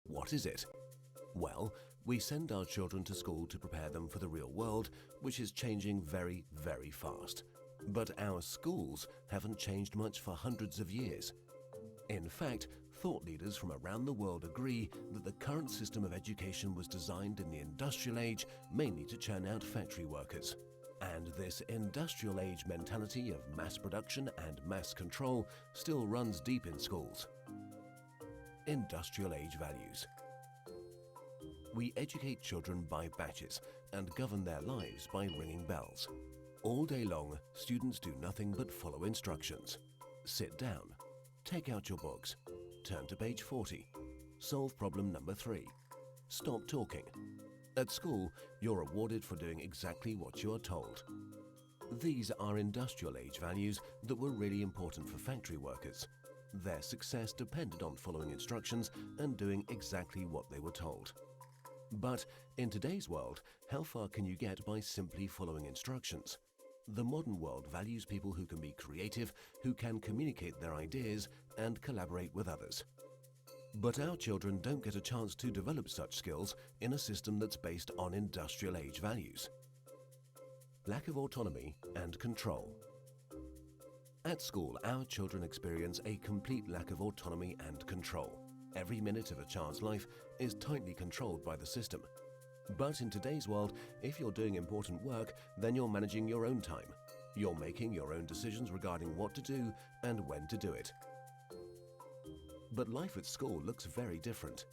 What is it? Well, we send our children to school to prepare them for the real world, which is changing very, very fast. But our schools haven't changed much for hundreds of years. In fact, thought leaders from around the world agree that the current system of education was designed in the industrial age mainly to churn out factory workers. And this industrial age mentality of mass production and mass control still runs deep in schools. Industrial age values. We educate children by batches and govern their lives by ringing bells. All day long, students do nothing but follow instructions. Sit down. Take out your books. Turn to page 40. Solve problem number 3. Stop talking. At school, you're rewarded for doing exactly what you are told. These are industrial age values that were really important for factory workers. Their success depended on following instructions and doing exactly what they were told. But in today's world, how far can you get by simply following instructions? The modern world values people who can be creative, who can communicate their ideas and collaborate with others. But our children don't get a chance to develop such skills in a system that's based on industrial age values. Lack of autonomy and control. At school, our children experience a complete lack of autonomy and control. Every minute of a child's life is tightly controlled by the system. But in today's world, if you're doing important work, then you're managing your own time. You're making your own decisions regarding what to do and when to do it. But life at school looks very different.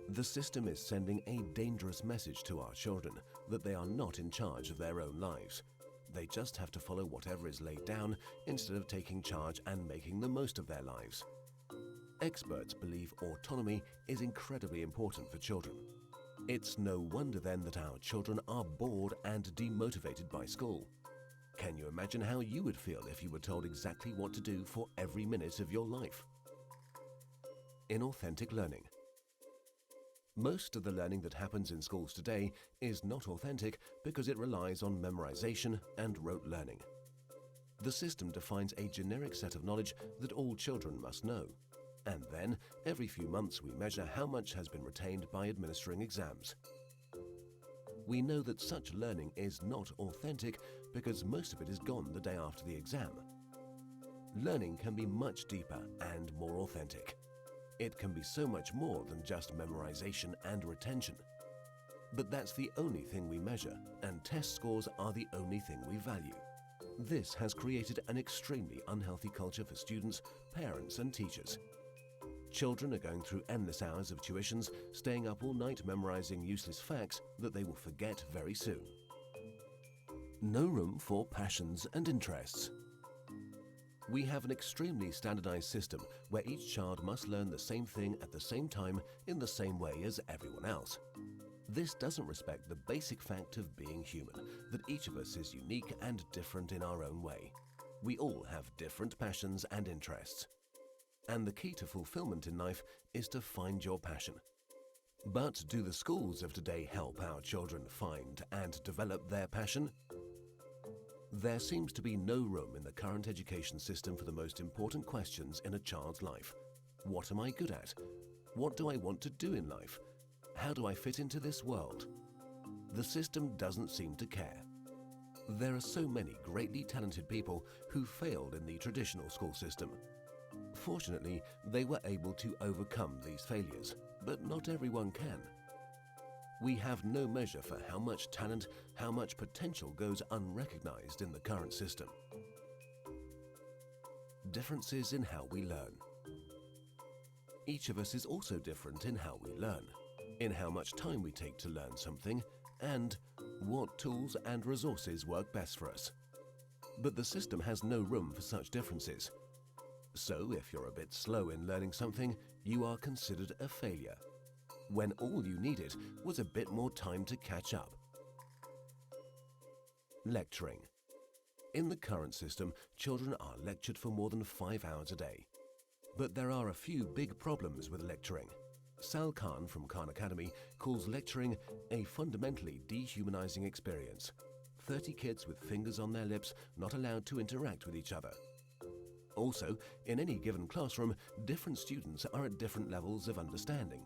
The system is sending a dangerous message to our children that they are not in charge of their own lives. They just have to follow whatever is laid down instead of taking charge and making the most of their lives. Experts believe autonomy is incredibly important for children. It's no wonder then that our children are bored and demotivated by school. Can you imagine how you would feel if you were told exactly what to do for every minute of your life? Inauthentic learning. Most of the learning that happens in schools today is not authentic because it relies on memorization and rote learning. The system defines a generic set of knowledge that all children must know. And then, every few months we measure how much has been retained by administering exams. We know that such learning is not authentic because most of it is gone the day after the exam. Learning can be much deeper and more authentic. It can be so much more than just memorization and retention. But that's the only thing we measure, and test scores are the only thing we value. This has created an extremely unhealthy culture for students, parents, and teachers. Children are going through endless hours of tuitions, staying up all night memorizing useless facts that they will forget very soon. No room for passions and interests. We have an extremely standardized system where each child must learn the same thing at the same time in the same way as everyone else. This doesn't respect the basic fact of being human, that each of us is unique and different in our own way. We all have different passions and interests. And the key to fulfillment in life is to find your passion. But do the schools of today help our children find and develop their passion? There seems to be no room in the current education system for the most important questions in a child's life. What am I good at? What do I want to do in life? How do I fit into this world? The system doesn't seem to care. There are so many greatly talented people who failed in the traditional school system. Fortunately, they were able to overcome these failures, but not everyone can. We have no measure for how much talent, how much potential goes unrecognized in the current system. Differences in how we learn. Each of us is also different in how we learn, in how much time we take to learn something, and what tools and resources work best for us. But the system has no room for such differences. So if you're a bit slow in learning something, you are considered a failure, when all you needed was a bit more time to catch up. Lecturing. In the current system, children are lectured for more than 5 hours a day. But there are a few big problems with lecturing. Sal Khan from Khan Academy calls lecturing a fundamentally dehumanizing experience. 30 kids with fingers on their lips not allowed to interact with each other. Also, in any given classroom, different students are at different levels of understanding.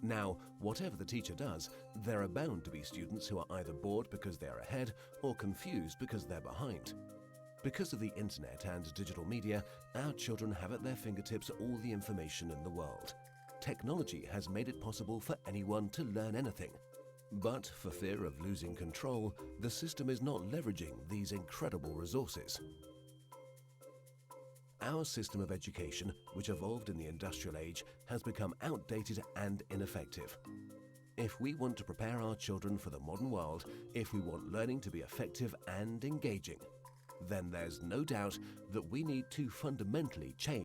Now, whatever the teacher does, there are bound to be students who are either bored because they are ahead or confused because they're behind. Because of the internet and digital media, our children have at their fingertips all the information in the world. Technology has made it possible for anyone to learn anything. But for fear of losing control, the system is not leveraging these incredible resources. Our system of education, which evolved in the industrial age, has become outdated and ineffective. If we want to prepare our children for the modern world, if we want learning to be effective and engaging, then there's no doubt that we need to fundamentally change